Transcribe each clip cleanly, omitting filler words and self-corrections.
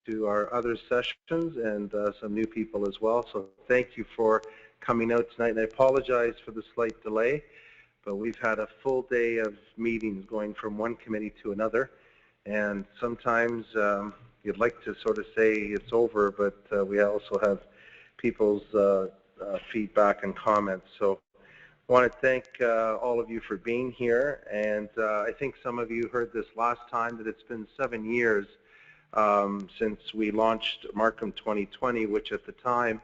to our other sessions and some new people as well. So thank you for coming out tonight. And I apologize for the slight delay, but we've had a full day of meetings going from one committee to another. And sometimes you'd like to sort of say it's over, but we also have people's feedback and comments. So I want to thank all of you for being here. And I think some of you heard this last time that it's been 7 years since we launched Markham 2020, which at the time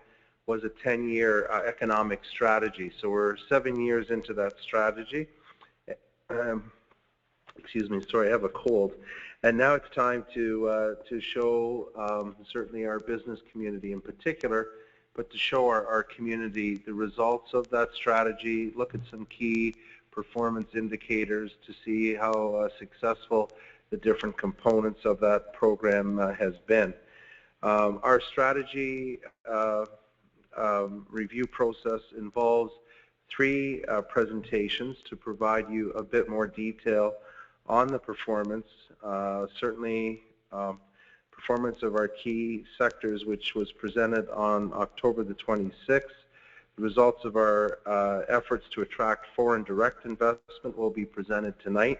was a 10-year economic strategy. So we're 7 years into that strategy. Excuse me, sorry, I have a cold. And now it's time to show certainly our business community in particular, but to show our community the results of that strategy, look at some key performance indicators to see how successful the different components of that program has been. Our strategy review process involves 3 presentations to provide you a bit more detail on the performance, certainly performance of our key sectors, which was presented on October the 26th, the results of our efforts to attract foreign direct investment will be presented tonight,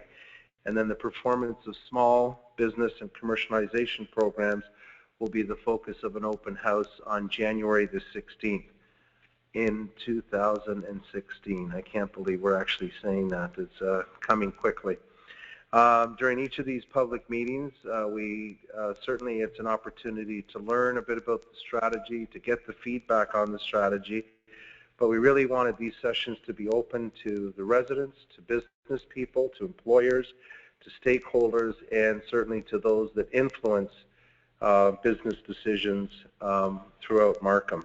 and then the performance of small business and commercialization programs will be the focus of an open house on January the 16th in 2016. I can't believe we're actually saying that. It's coming quickly. During each of these public meetings, certainly it's an opportunity to learn a bit about the strategy, to get the feedback on the strategy, but we really wanted these sessions to be open to the residents, to business people, to employers, to stakeholders, and certainly to those that influence business decisions throughout Markham.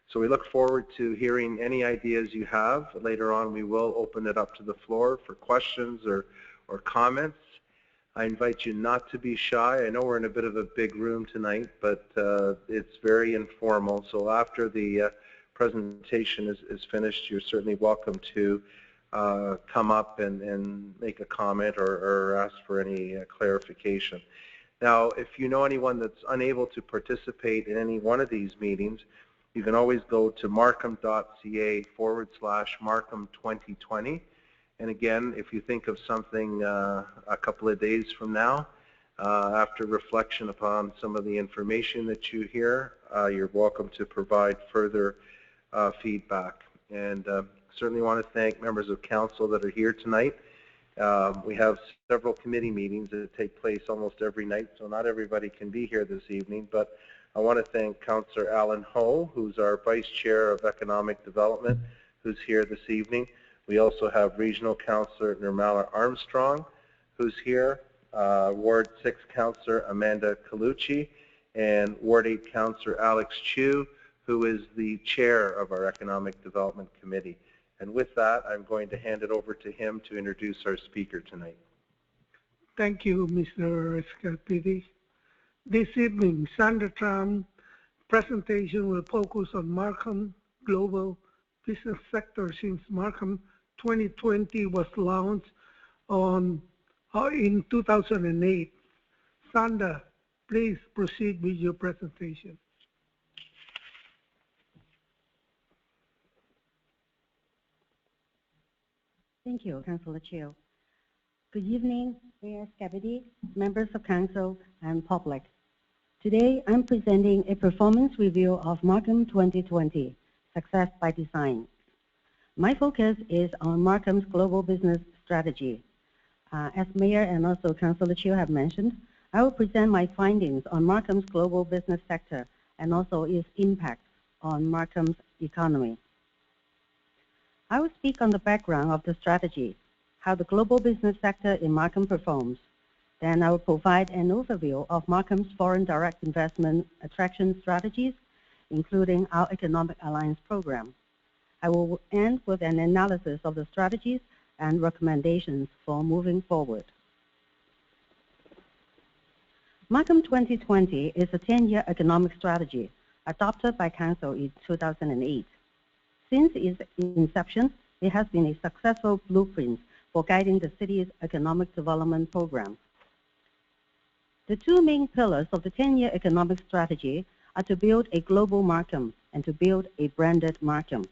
So we look forward to hearing any ideas you have. Later on, we will open it up to the floor for questions or comments. I invite you not to be shy. I know we're in a bit of a big room tonight, but it's very informal. So after the presentation is finished, you're certainly welcome to come up and make a comment or ask for any clarification. Now, if you know anyone that's unable to participate in any one of these meetings, you can always go to markham.ca/Markham 2020. And again, if you think of something a couple of days from now, after reflection upon some of the information that you hear, you're welcome to provide further feedback. And certainly want to thank members of council that are here tonight. We have several committee meetings that take place almost every night, so not everybody can be here this evening, but I want to thank Councillor Alan Ho, who's our Vice Chair of Economic Development, who's here this evening. We also have Regional Councillor Nirmala Armstrong, who's here, Ward 6 Councillor Amanda Colucci, and Ward 8 Councillor Alex Chu, who is the Chair of our Economic Development Committee. And with that, I'm going to hand it over to him to introduce our speaker tonight. Thank you, Mr. Scapidi. This evening, Sandra Trump's presentation will focus on Markham global business sector since Markham 2020 was launched in 2008. Sandra, please proceed with your presentation. Thank you, Councillor Chiu. Good evening, Mayor Scapidi, members of council, and public. Today, I'm presenting a performance review of Markham 2020, Success by Design. My focus is on Markham's global business strategy. As Mayor and also Councillor Chiu have mentioned, I will present my findings on Markham's global business sector and also its impact on Markham's economy. I will speak on the background of the strategy, how the global business sector in Markham performs. Then I will provide an overview of Markham's foreign direct investment attraction strategies, including our economic alliance program. I will end with an analysis of the strategies and recommendations for moving forward. Markham 2020 is a 10-year economic strategy adopted by Council in 2008. Since its inception, it has been a successful blueprint for guiding the city's economic development program. The two main pillars of the 10-year economic strategy are to build a global Markham and to build a branded Markham.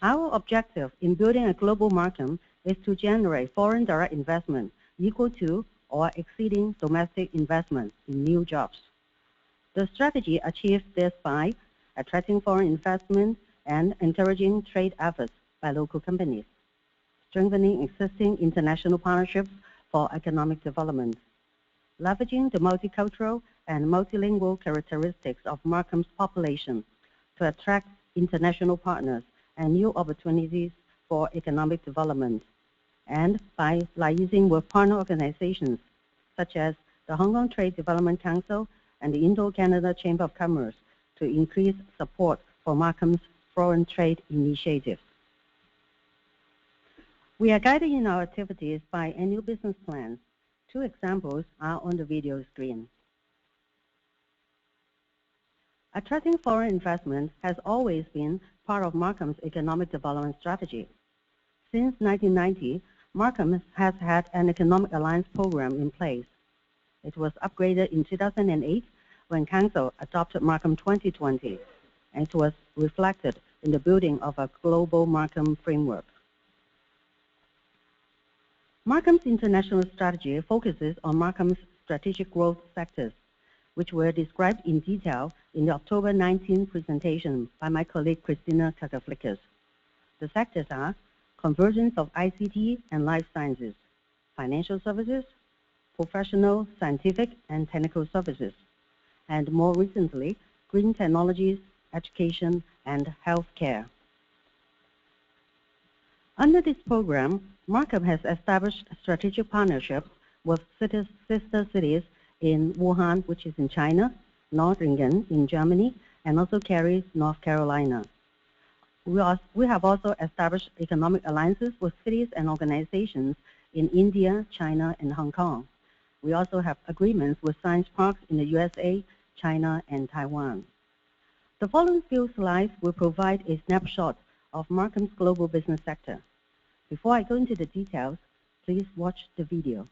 Our objective in building a global Markham is to generate foreign direct investment equal to or exceeding domestic investment in new jobs. The strategy achieves this by attracting foreign investment and encouraging trade efforts by local companies, strengthening existing international partnerships for economic development, leveraging the multicultural and multilingual characteristics of Markham's population to attract international partners and new opportunities for economic development, and by liaising with partner organizations such as the Hong Kong Trade Development Council and the Indo-Canada Chamber of Commerce to increase support for Markham's foreign trade initiatives. We are guided in our activities by annual business plans. Two examples are on the video screen. Attracting foreign investment has always been part of Markham's economic development strategy. Since 1990, Markham has had an economic alliance program in place. It was upgraded in 2008 when Council adopted Markham 2020, and it was reflected in the building of a global Markham framework. Markham's international strategy focuses on Markham's strategic growth sectors, which were described in detail in the October 19 presentation by my colleague Christina Kakaflikas. The sectors are convergence of ICT and life sciences, financial services, professional, scientific, and technical services, and more recently, green technologies, education, and healthcare. Under this program, Markham has established strategic partnerships with sister cities in Wuhan, which is in China, Nordringen in Germany, and also Cary, North Carolina. We have also established economic alliances with cities and organizations in India, China, and Hong Kong. We also have agreements with science parks in the USA, China, and Taiwan. The following few slides will provide a snapshot of Markham's global business sector. Before I go into the details, please watch the video.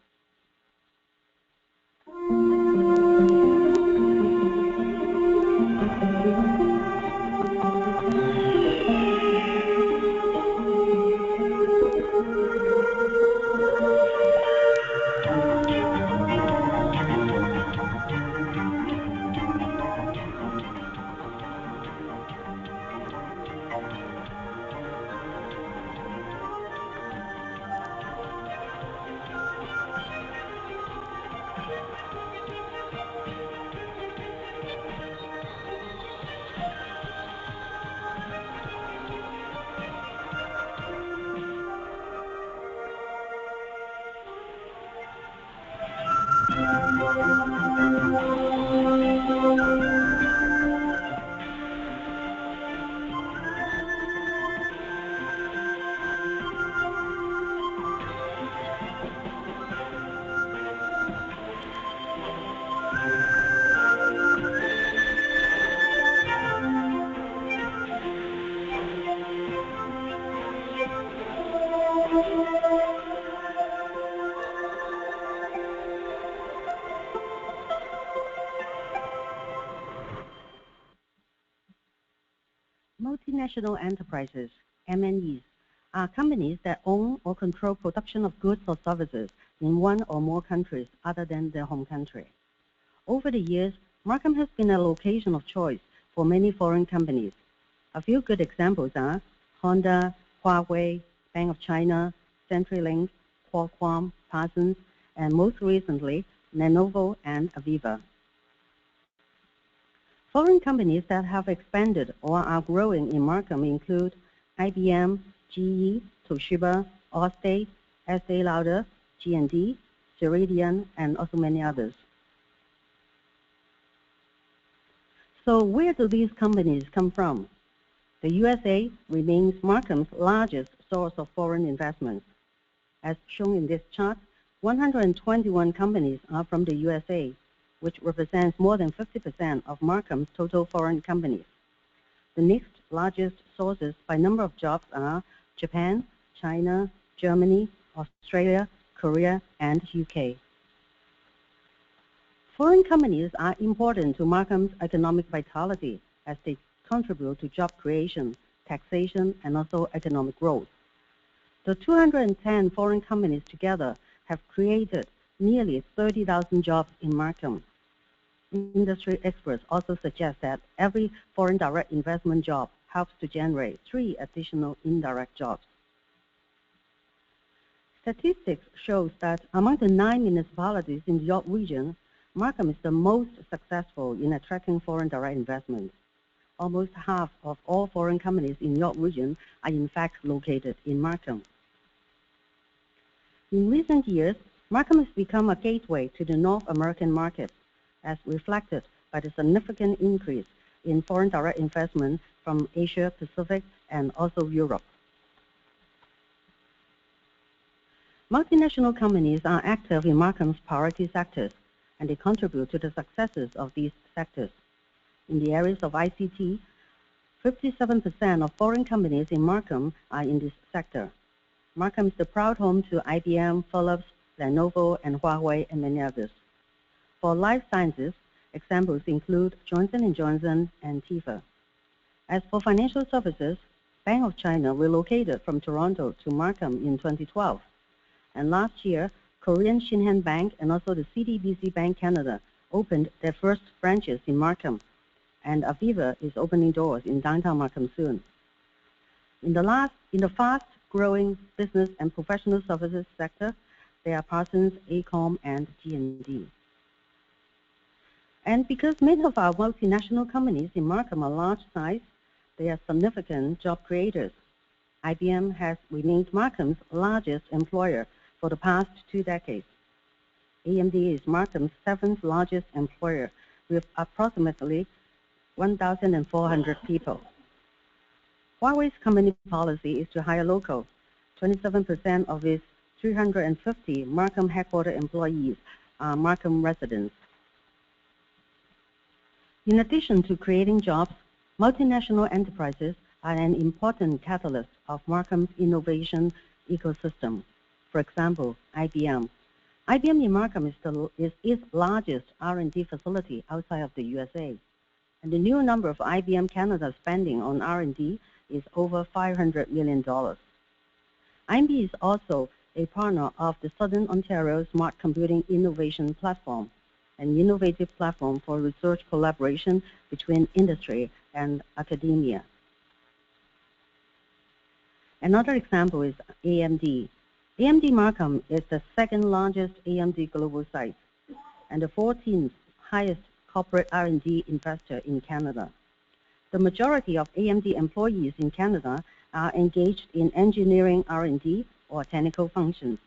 Multinational enterprises, MNEs, are companies that own or control production of goods or services in one or more countries other than their home country. Over the years, Markham has been a location of choice for many foreign companies. A few good examples are Honda, Huawei, Bank of China, CenturyLink, Qualcomm, Parsons, and most recently, Lenovo and Aviva. Foreign companies that have expanded or are growing in Markham include IBM, GE, Toshiba, Allstate, Estée Lauder, G&D, Ceridian, and also many others. So where do these companies come from? The USA remains Markham's largest source of foreign investments. As shown in this chart, 121 companies are from the USA, which represents more than 50% of Markham's total foreign companies. The next largest sources by number of jobs are Japan, China, Germany, Australia, Korea, and UK. Foreign companies are important to Markham's economic vitality as they contribute to job creation, taxation, and also economic growth. The 210 foreign companies together have created nearly 30,000 jobs in Markham. Industry experts also suggest that every foreign direct investment job helps to generate 3 additional indirect jobs. Statistics shows that among the 9 municipalities in the York region, Markham is the most successful in attracting foreign direct investments. Almost half of all foreign companies in the York region are in fact located in Markham. In recent years, Markham has become a gateway to the North American market, as reflected by the significant increase in foreign direct investment from Asia Pacific and also Europe. Multinational companies are active in Markham's priority sectors, and they contribute to the successes of these sectors. In the areas of ICT, 57% of foreign companies in Markham are in this sector. Markham is the proud home to IBM, Philips, Lenovo, and Huawei, and many others. For life sciences, examples include Johnson & Johnson and Teva. As for financial services, Bank of China relocated from Toronto to Markham in 2012. And last year, Korean Shinhan Bank and also the CTBC Bank Canada opened their first branches in Markham, and Aviva is opening doors in downtown Markham soon. In the fast-growing business and professional services sector, there are Parsons, AECOM, and G&D. And because many of our multinational companies in Markham are large size, they are significant job creators. IBM has remained Markham's largest employer for the past 2 decades. AMD is Markham's 7th largest employer with approximately 1,400 people. Huawei's company policy is to hire local. 27% of its 350 Markham headquarter employees are Markham residents. In addition to creating jobs, multinational enterprises are an important catalyst of Markham's innovation ecosystem. For example, IBM. IBM in Markham is its largest R&D facility outside of the USA. And the new number of IBM Canada spending on R&D is over $500 million. IBM is also a partner of the Southern Ontario Smart Computing Innovation Platform, an innovative platform for research collaboration between industry and academia. Another example is AMD. AMD Markham is the 2nd largest AMD global site and the 14th highest corporate R&D investor in Canada. The majority of AMD employees in Canada are engaged in engineering R&D or technical functions.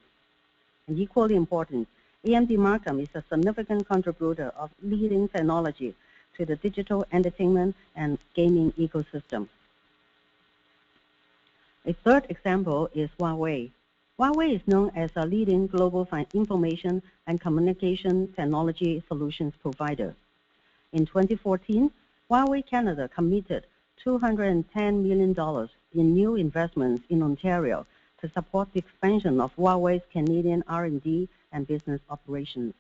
And equally important, AMD Markham is a significant contributor of leading technology to the digital entertainment and gaming ecosystem. A third example is Huawei. Huawei is known as a leading global information and communication technology solutions provider. In 2014, Huawei Canada committed $210 million in new investments in Ontario to support the expansion of Huawei's Canadian R&D and business operations.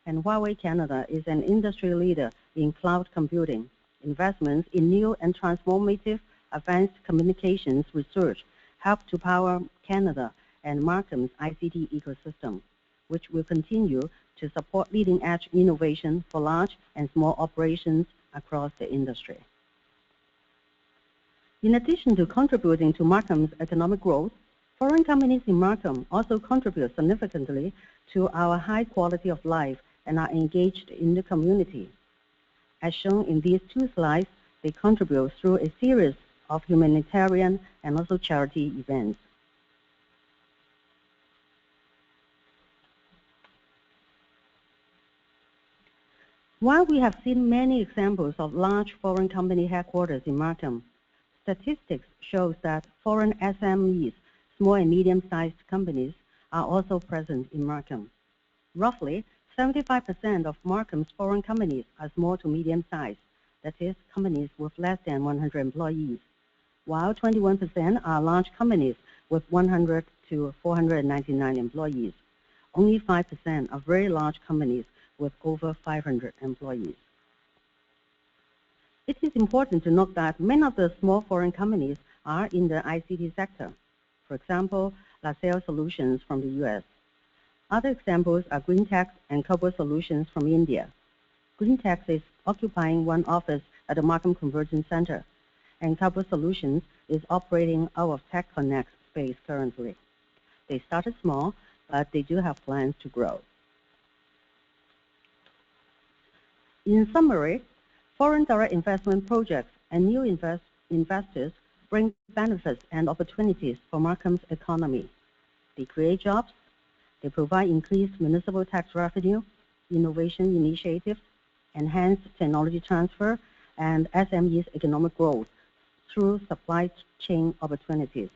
And Huawei Canada is an industry leader in cloud computing. Investments in new and transformative advanced communications research help to power Canada and Markham's ICT ecosystem, which will continue to support leading-edge innovation for large and small operations across the industry. In addition to contributing to Markham's economic growth, foreign companies in Markham also contribute significantly to our high quality of life and are engaged in the community. As shown in these 2 slides, they contribute through a series of humanitarian and also charity events. While we have seen many examples of large foreign company headquarters in Markham, statistics shows that foreign SMEs, small and medium-sized companies, are also present in Markham. Roughly 75% of Markham's foreign companies are small to medium-sized, that is, companies with less than 100 employees, while 21% are large companies with 100 to 499 employees. Only 5% are very large companies with over 500 employees. It is important to note that many of the small foreign companies are in the ICT sector. For example, LaSalle Solutions from the US. Other examples are GreenTech and Cobra Solutions from India. GreenTech is occupying one office at the Markham Convergence Center, and Cobra Solutions is operating out of Tech Connect space currently. They started small, but they do have plans to grow. In summary, foreign direct investment projects and new investors bring benefits and opportunities for Markham's economy. They create jobs, they provide increased municipal tax revenue, innovation initiatives, enhanced technology transfer, and SMEs economic growth through supply chain opportunities.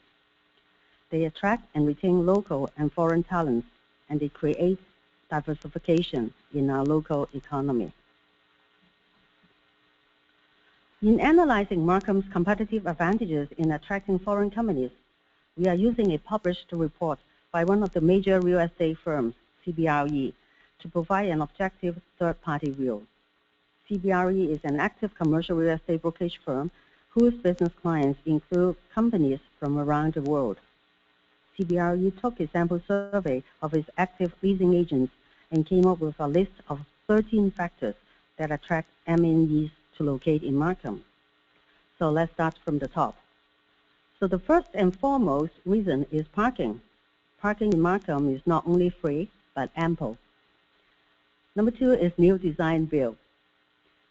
They attract and retain local and foreign talents, and they create diversification in our local economy. In analyzing Markham's competitive advantages in attracting foreign companies, we are using a published report by one of the major real estate firms, CBRE, to provide an objective third-party view. CBRE is an active commercial real estate brokerage firm whose business clients include companies from around the world. CBRE took a sample survey of its active leasing agents and came up with a list of 13 factors that attract MNEs to locate in Markham. So let's start from the top. So the first and foremost reason is parking. Parking in Markham is not only free, but ample. Number two is new design build.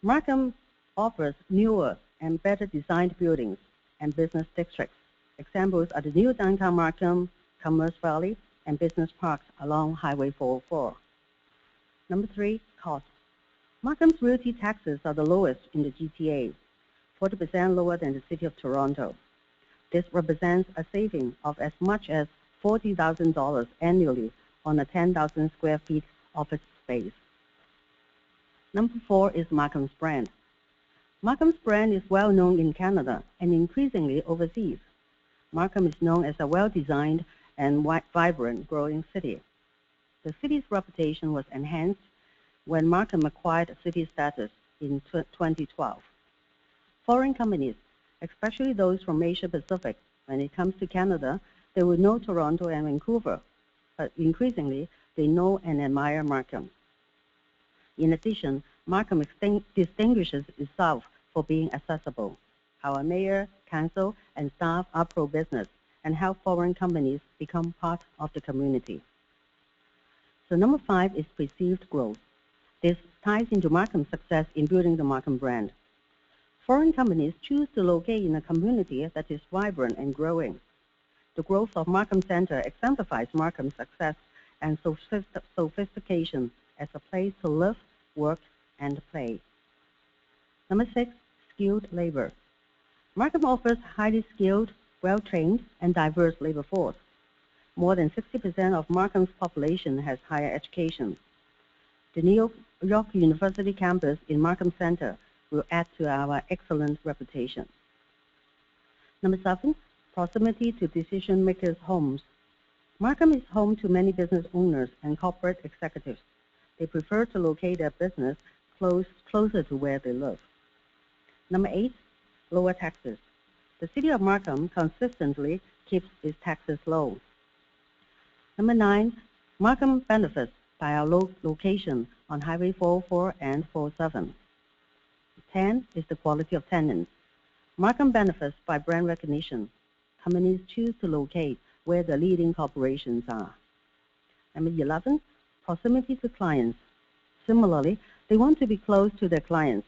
Markham offers newer and better designed buildings and business districts. Examples are the new downtown Markham, Commerce Valley, and business parks along Highway 404. Number three, cost. Markham's realty taxes are the lowest in the GTA, 40% lower than the city of Toronto. This represents a saving of as much as $40,000 annually on a 10,000 square feet office space. Number four is Markham's brand. Markham's brand is well known in Canada and increasingly overseas. Markham is known as a well-designed and vibrant growing city. The city's reputation was enhanced when Markham acquired city status in 2012. Foreign companies, especially those from Asia Pacific, when it comes to Canada, they will know Toronto and Vancouver, but increasingly they know and admire Markham. In addition, Markham distinguishes itself for being accessible. Our mayor, council, and staff are pro-business and help foreign companies become part of the community. So number five is perceived growth. This ties into Markham's success in building the Markham brand. Foreign companies choose to locate in a community that is vibrant and growing. The growth of Markham Center exemplifies Markham's success and sophistication as a place to live, work, and play. Number six, skilled labor. Markham offers highly skilled, well-trained, and diverse labor force. More than 60% of Markham's population has higher education. The New York University campus in Markham Center will add to our excellent reputation. Number seven, proximity to decision-makers' homes. Markham is home to many business owners and corporate executives. They prefer to locate their business closer to where they live. Number eight, lower taxes. The city of Markham consistently keeps its taxes low. Number nine, Markham benefits by our low location on Highway 404 and 407. 10 is the quality of tenants. Markham benefits by brand recognition. Companies choose to locate where the leading corporations are. Number 11, proximity to clients. Similarly, they want to be close to their clients.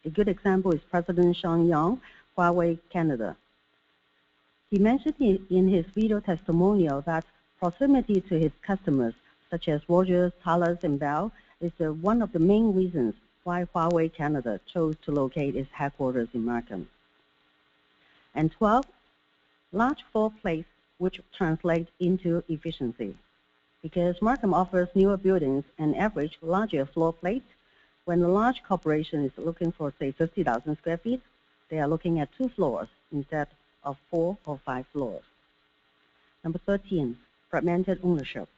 A good example is President Sean Young, Huawei Canada. He mentioned in his video testimonial that proximity to his customers, such as Rogers, Thales, and Bell, is one of the main reasons why Huawei Canada chose to locate its headquarters in Markham. And 12, large floor plates, which translate into efficiency. Because Markham offers newer buildings and average larger floor plates, when a large corporation is looking for, say, 50,000 square feet, they are looking at 2 floors instead of 4 or 5 floors. Number 13, fragmented ownership.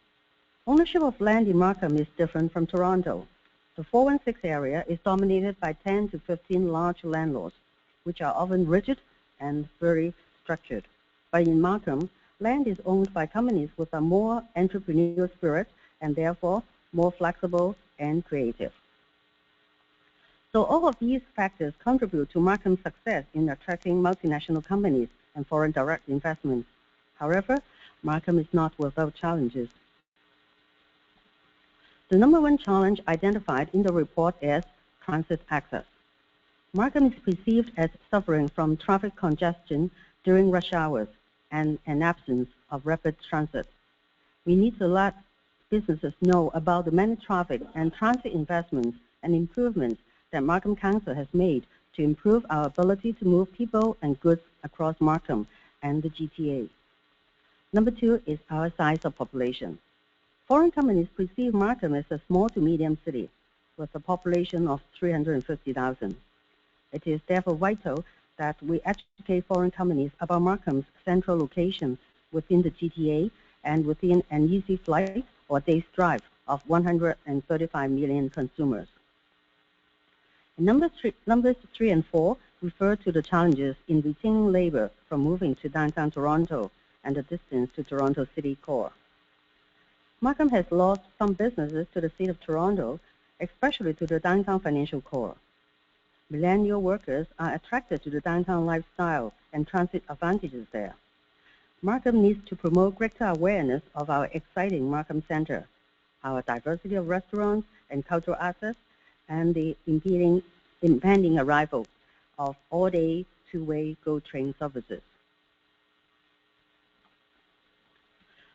Ownership of land in Markham is different from Toronto. The 416 area is dominated by 10 to 15 large landlords, which are often rigid and very structured. But in Markham, land is owned by companies with a more entrepreneurial spirit and therefore more flexible and creative. So all of these factors contribute to Markham's success in attracting multinational companies and foreign direct investments. However, Markham is not without challenges. The number one challenge identified in the report is transit access. Markham is perceived as suffering from traffic congestion during rush hours and an absence of rapid transit. We need to let businesses know about the many traffic and transit investments and improvements that Markham Council has made to improve our ability to move people and goods across Markham and the GTA. Number two is our size of population. Foreign companies perceive Markham as a small to medium city with a population of 350,000. It is therefore vital that we educate foreign companies about Markham's central location within the GTA and within an easy flight or day's drive of 135 million consumers. Numbers 3 and 4 refer to the challenges in retaining labor from moving to downtown Toronto and the distance to Toronto City Core. Markham has lost some businesses to the City of Toronto, especially to the downtown financial core. Millennial workers are attracted to the downtown lifestyle and transit advantages there. Markham needs to promote greater awareness of our exciting Markham Center, our diversity of restaurants and cultural assets, and the impending arrival of all-day two-way GO train services.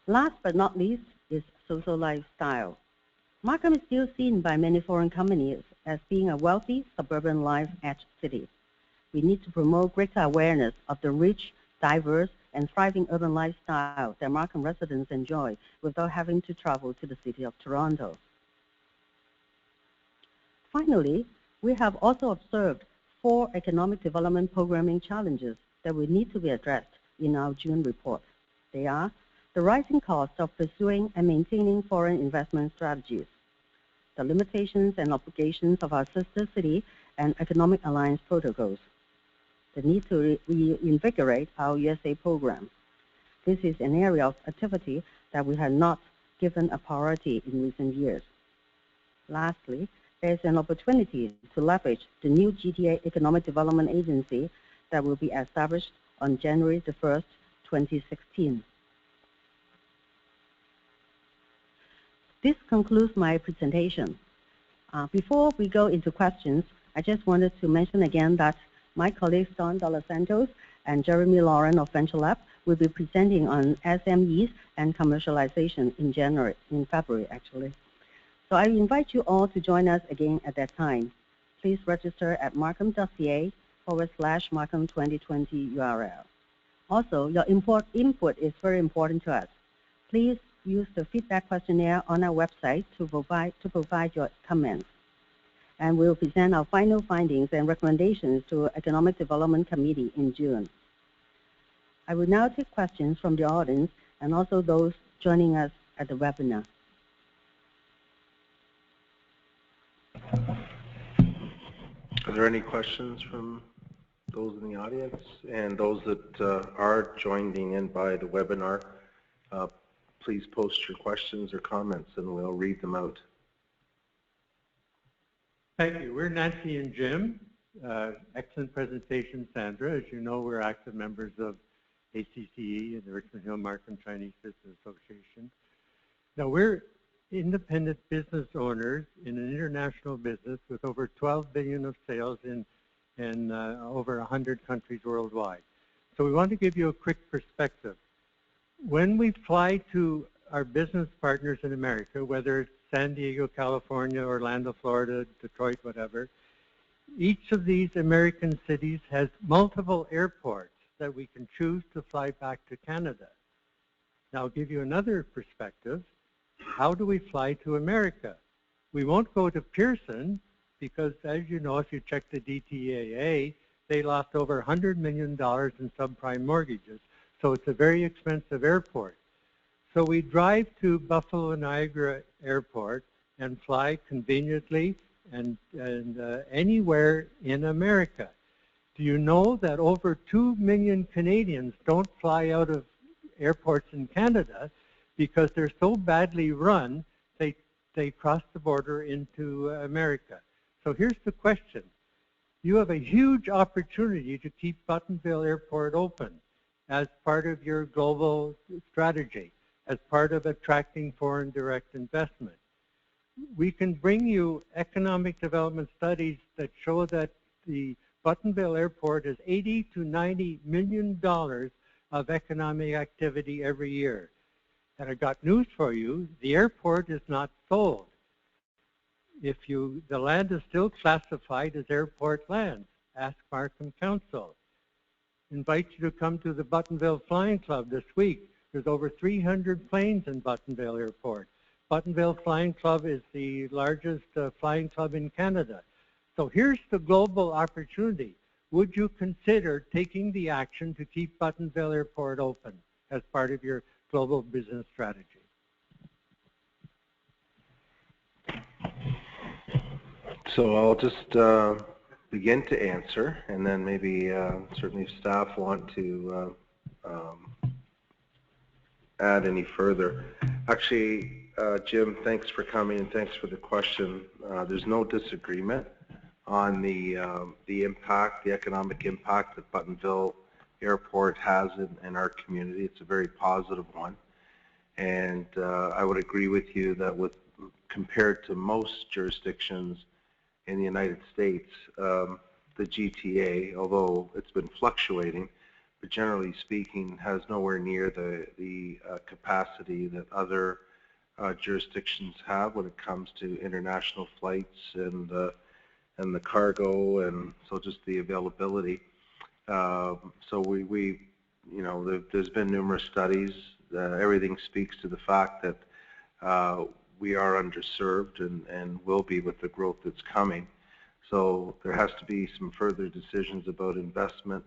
Last but not least is social lifestyle. Markham is still seen by many foreign companies as being a wealthy suburban life edge city. We need to promote greater awareness of the rich, diverse, and thriving urban lifestyle that Markham residents enjoy without having to travel to the City of Toronto. Finally, we have also observed 4 economic development programming challenges that will need to be addressed in our June report. They are the rising cost of pursuing and maintaining foreign investment strategies, the limitations and obligations of our sister city and economic alliance protocols, the need to reinvigorate our USA program. This is an area of activity that we have not given a priority in recent years. Lastly, there is an opportunity to leverage the new GTA Economic Development Agency that will be established on January the 1st, 2016. This concludes my presentation. Before we go into questions, I just wanted to mention again that my colleagues Don Dos Santos and Jeremy Lauren of Venture Lab will be presenting on SMEs and commercialization in February actually. So I invite you all to join us again at that time. Please register at markham.ca/Markham 2020 URL. Also, your input is very important to us. Please use the feedback questionnaire on our website to provide your comments. And we'll present our final findings and recommendations to Economic Development Committee in June. I will now take questions from the audience and also those joining us at the webinar. Are there any questions from those in the audience and those that are joining in by the webinar? Please post your questions or comments and we'll read them out. Thank you. We're Nancy and Jim. Excellent presentation, Sandra. As you know, we're active members of ACCE and the Richmond Hill Markham Chinese Business Association. Now, we're independent business owners in an international business with over 12 billion of sales in over 100 countries worldwide. So we want to give you a quick perspective. When we fly to our business partners in America, whether it's San Diego, California, Orlando, Florida, Detroit, whatever, each of these American cities has multiple airports that we can choose to fly back to Canada. Now, I'll give you another perspective. How do we fly to America? We won't go to Pearson because, as you know, if you check the DTAA, they lost over $100 million in subprime mortgages. So it's a very expensive airport. So we drive to Buffalo Niagara Airport and fly conveniently and anywhere in America. Do you know that over 2 million Canadians don't fly out of airports in Canada because they're so badly run, they cross the border into America? So here's the question. You have a huge opportunity to keep Buttonville Airport open as part of your global strategy, as part of attracting foreign direct investment. We can bring you economic development studies that show that the Buttonville Airport is $80 to $90 million of economic activity every year. And I got news for you, the airport is not sold. The land is still classified as airport land. Ask Markham Council. Invite you to come to the Buttonville Flying Club this week. There's over 300 planes in Buttonville Airport. Buttonville Flying Club is the largest flying club in Canada. So here's the global opportunity. Would you consider taking the action to keep Buttonville Airport open as part of your global business strategy? So I'll just begin to answer, and then maybe certainly if staff want to add any further. Actually, Jim, thanks for coming and thanks for the question. There's no disagreement on the impact, the economic impact that Buttonville Airport has in our community. It's a very positive one, and I would agree with you that compared to most jurisdictions in the United States, the GTA, although it's been fluctuating, but generally speaking, has nowhere near the capacity that other jurisdictions have when it comes to international flights and the cargo, and so just the availability. So there's been numerous studies. Everything speaks to the fact that we are underserved and will be with the growth that's coming. So there has to be some further decisions about investment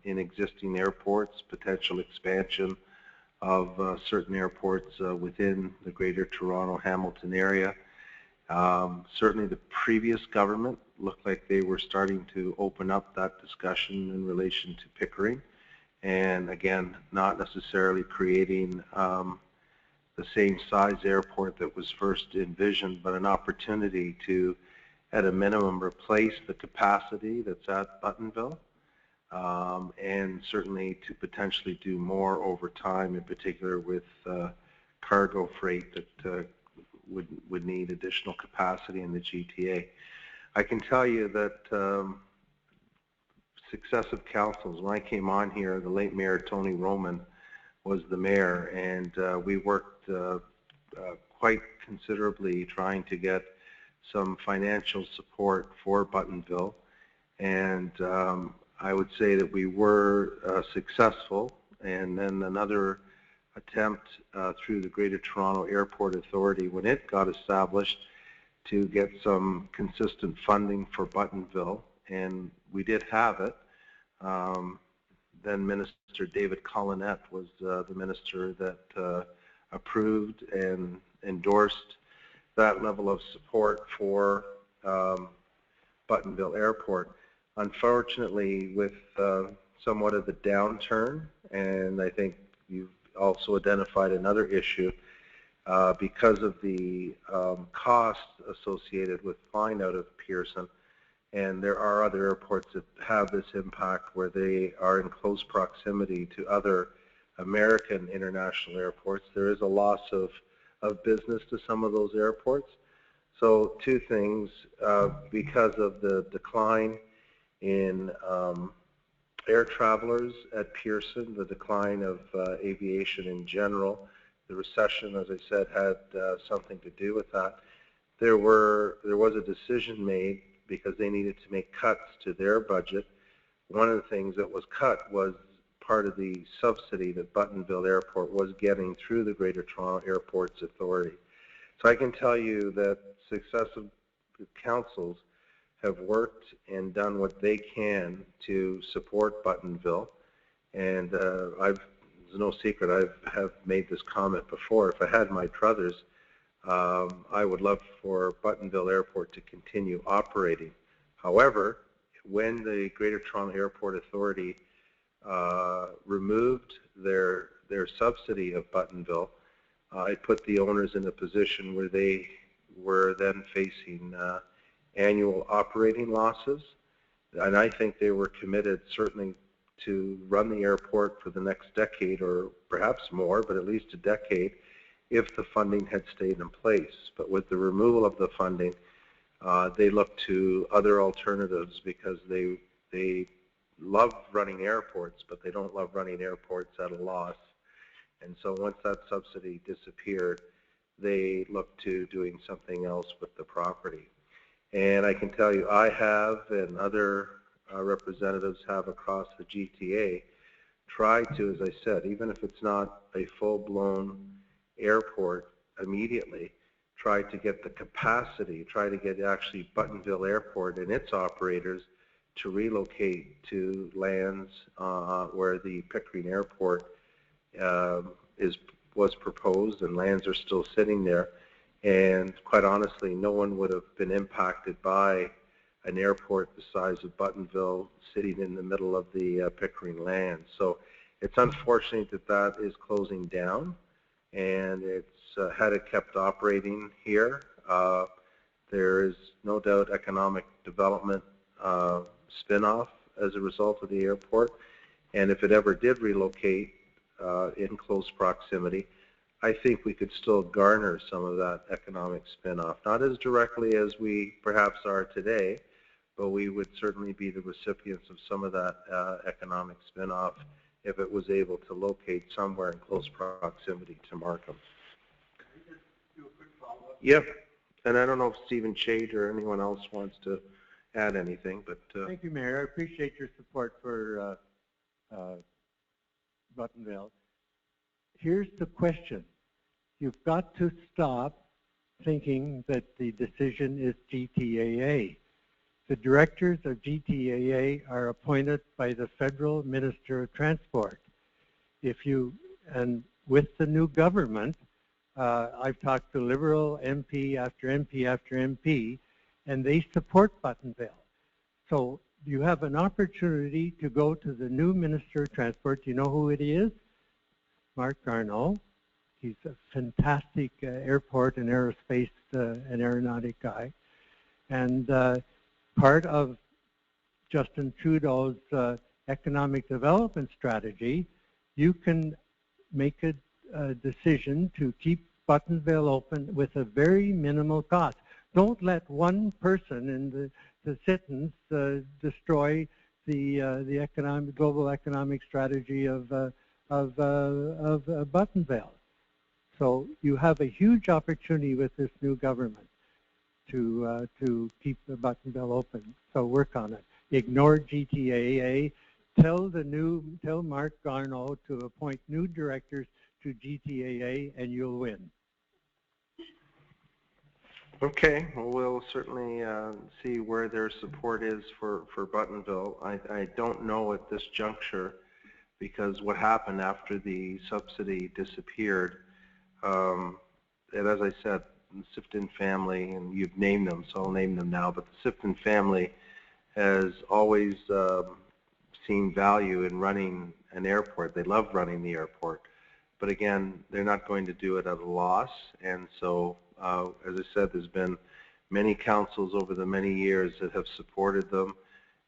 in existing airports, potential expansion of certain airports within the Greater Toronto Hamilton area. Certainly the previous government looked like they were starting to open up that discussion in relation to Pickering, and again, not necessarily creating the same size airport that was first envisioned, but an opportunity to, at a minimum, replace the capacity that's at Buttonville, and certainly to potentially do more over time, in particular with cargo freight that would need additional capacity in the GTA. I can tell you that successive councils, when I came on here, the late Mayor Tony Roman was the mayor, and we worked quite considerably trying to get some financial support for Buttonville, and I would say that we were successful, and then another attempt through the Greater Toronto Airport Authority when it got established to get some consistent funding for Buttonville, and we did have it. Then Minister David Collinette was the minister that approved and endorsed that level of support for Buttonville Airport. Unfortunately, with somewhat of the downturn, and I think you've also identified another issue, because of the cost associated with flying out of Pearson, and there are other airports that have this impact where they are in close proximity to other American international airports. There is a loss of business to some of those airports. So two things, because of the decline in air travelers at Pearson, the decline of aviation in general, the recession, as I said, had something to do with that. There was a decision made because they needed to make cuts to their budget. One of the things that was cut was part of the subsidy that Buttonville Airport was getting through the Greater Toronto Airports Authority. So I can tell you that successive councils have worked and done what they can to support Buttonville, and it's no secret, I have made this comment before. If I had my druthers, I would love for Buttonville Airport to continue operating. However, when the Greater Toronto Airport Authority removed their subsidy of Buttonville, it put the owners in a position where they were then facing annual operating losses. And I think they were committed certainly to run the airport for the next decade or perhaps more, but at least a decade, if the funding had stayed in place. But with the removal of the funding, they looked to other alternatives because they love running airports, but they don't love running airports at a loss. And so once that subsidy disappeared, they looked to doing something else with the property. And I can tell you, I have, and other representatives have across the GTA, tried to, as I said, even if it's not a full-blown airport immediately, try to get the capacity, try to get actually Buttonville Airport and its operators to relocate to lands where the Pickering Airport was proposed, and lands are still sitting there. And quite honestly, no one would have been impacted by an airport the size of Buttonville sitting in the middle of the Pickering land. So it's unfortunate that that is closing down, and it's had it kept operating here, there is no doubt economic development spin-off as a result of the airport. And if it ever did relocate in close proximity, I think we could still garner some of that economic spin-off. Not as directly as we perhaps are today, but we would certainly be the recipients of some of that economic spin-off if it was able to locate somewhere in close proximity to Markham. Can I just do a quick follow-up? Yep. And I don't know if Stephen Chait or anyone else wants to add anything, but... Thank you, Mayor. I appreciate your support for Buttonville. Here's the question. You've got to stop thinking that the decision is GTAA. The directors of GTAA are appointed by the Federal Minister of Transport. And with the new government, I've talked to Liberal MP after MP after MP, and they support Buttonville. So you have an opportunity to go to the new Minister of Transport. Do you know who it is? Mark Garneau. He's a fantastic airport and aerospace and aeronautic guy. And part of Justin Trudeau's economic development strategy, you can make a decision to keep Buttonville open with a very minimal cost. Don't let one person in the sit-ins destroy the global economic strategy of Buttonville. So you have a huge opportunity with this new government to keep the Buttonville open. So work on it. Ignore GTAA. Tell Mark Garneau to appoint new directors to GTAA, and you'll win. Okay, well, we'll certainly see where their support is for Buttonville. I don't know at this juncture, because what happened after the subsidy disappeared, and as I said, the Sifton family, and you've named them, so I'll name them now, but the Sifton family has always seen value in running an airport. They love running the airport. But again, they're not going to do it at a loss, and so as I said, there's been many councils over the many years that have supported them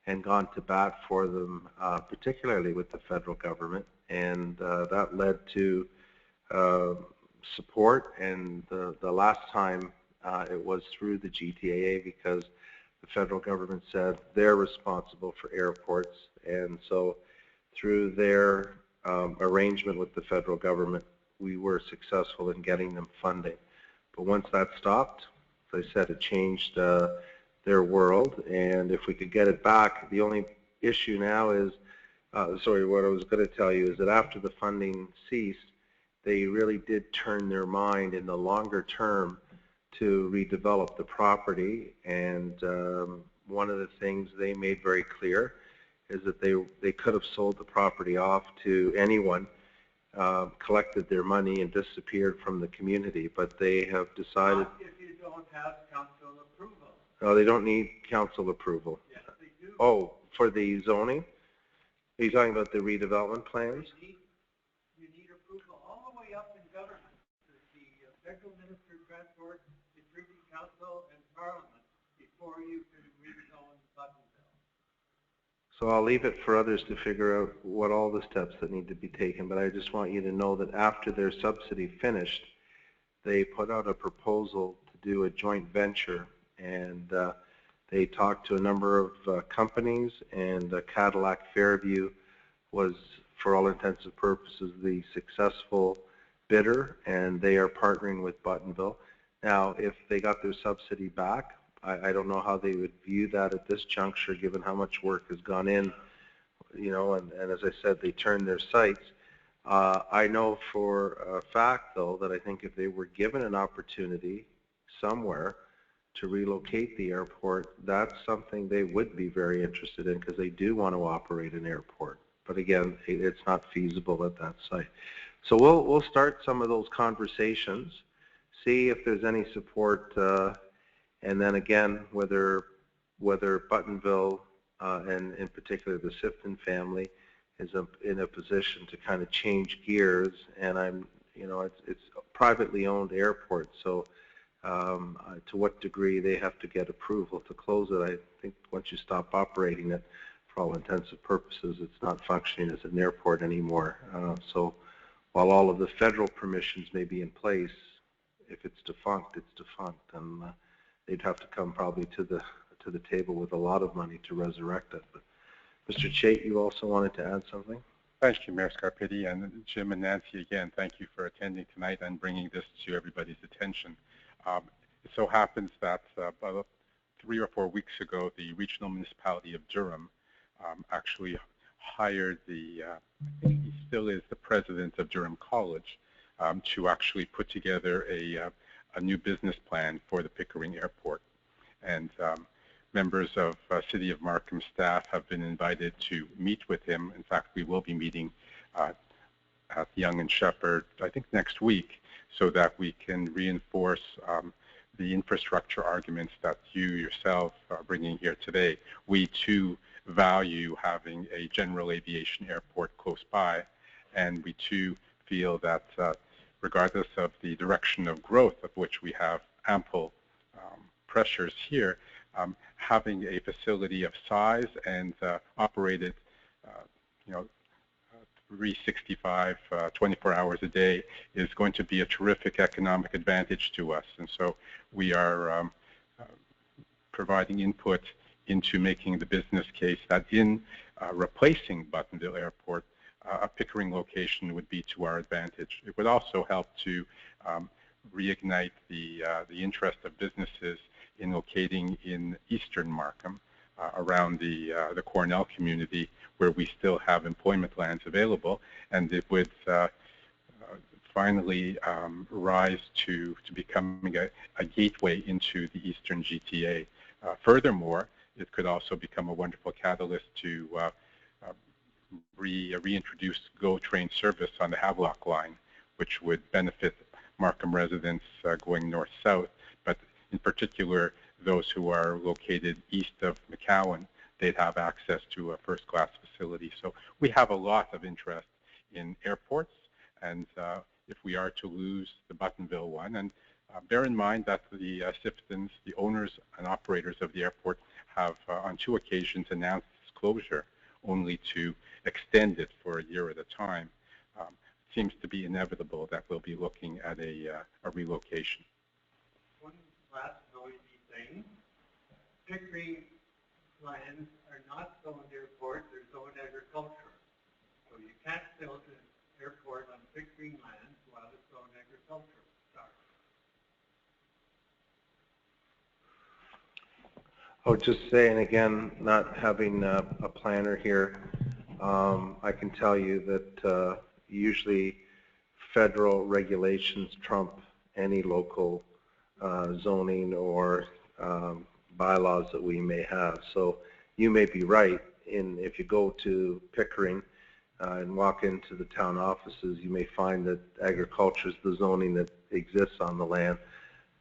and gone to bat for them, particularly with the federal government, and that led to support. And the last time it was through the GTAA, because the federal government said they're responsible for airports, and so through their arrangement with the federal government, we were successful in getting them funding. But once that stopped, as I said, it changed their world, and if we could get it back, the only issue now is, sorry, what I was going to tell you is that after the funding ceased, they really did turn their mind in the longer term to redevelop the property, and one of the things they made very clear is that they could have sold the property off to anyone collected their money and disappeared from the community, but they have decided... Not if you don't have council approval. No, they don't need council approval. Yes, they do. Oh, for the zoning? Are you talking about the redevelopment plans? You need approval all the way up in government. The federal minister of transport is reaching council and parliament before you can rezone Buttonville. So I'll leave it for others to figure out what all the steps that need to be taken, but I just want you to know that after their subsidy finished, they put out a proposal to do a joint venture, and they talked to a number of companies, and Cadillac Fairview was, for all intents and purposes, the successful bidder, and they are partnering with Buttonville. Now, if they got their subsidy back, I don't know how they would view that at this juncture, given how much work has gone in, you know, and as I said, they turned their sights. I know for a fact, though, that I think if they were given an opportunity somewhere to relocate the airport, that's something they would be very interested in, because they do want to operate an airport. But again, it's not feasible at that site. So we'll start some of those conversations, see if there's any support, and then again, whether Buttonville and in particular the Sifton family is in a position to kind of change gears. And it's a privately owned airport, so to what degree they have to get approval to close it. I think once you stop operating it, for all intents and purposes, it's not functioning as an airport anymore. So while all of the federal permissions may be in place, if it's defunct, it's defunct, and they'd have to come probably to the table with a lot of money to resurrect it. But Mr. Chait, you also wanted to add something? Thank you, Mayor Scarpitti, and Jim and Nancy, again, thank you for attending tonight and bringing this to everybody's attention. It so happens that about 3 or 4 weeks ago, the regional municipality of Durham actually hired I think he still is the president of Durham College, to actually put together a new business plan for the Pickering Airport. And members of City of Markham staff have been invited to meet with him. In fact, we will be meeting at Young and Shepherd, I think next week, so that we can reinforce the infrastructure arguments that you yourself are bringing here today. We too value having a general aviation airport close by, and we too feel that regardless of the direction of growth, of which we have ample pressures here, having a facility of size and operated 365, 24 hours a day is going to be a terrific economic advantage to us. And so we are providing input into making the business case that in replacing Buttonville Airport, a Pickering location would be to our advantage. It would also help to reignite the interest of businesses in locating in eastern Markham, around the Cornell community, where we still have employment lands available, and it would finally rise to becoming a gateway into the eastern GTA. Furthermore, it could also become a wonderful catalyst to reintroduce GO train service on the Havelock line, which would benefit Markham residents going north-south, but in particular those who are located east of McCowan, they'd have access to a first-class facility. So we have a lot of interest in airports, and if we are to lose the Buttonville one, and bear in mind that the Siftons, the owners and operators of the airport, have on 2 occasions announced its closure, only to extend it for a year at a time. It seems to be inevitable that we'll be looking at a relocation. One last noisy thing. Pickering lands are not zoned airport, they're zoned agriculture. So you can't build an airport on Pickering lands while it's zoned agriculture. Sorry. I would just say, and again, not having a planner here, I can tell you that usually federal regulations trump any local zoning or bylaws that we may have. So you may be right in, if you go to Pickering, and walk into the town offices, you may find that agriculture is the zoning that exists on the land.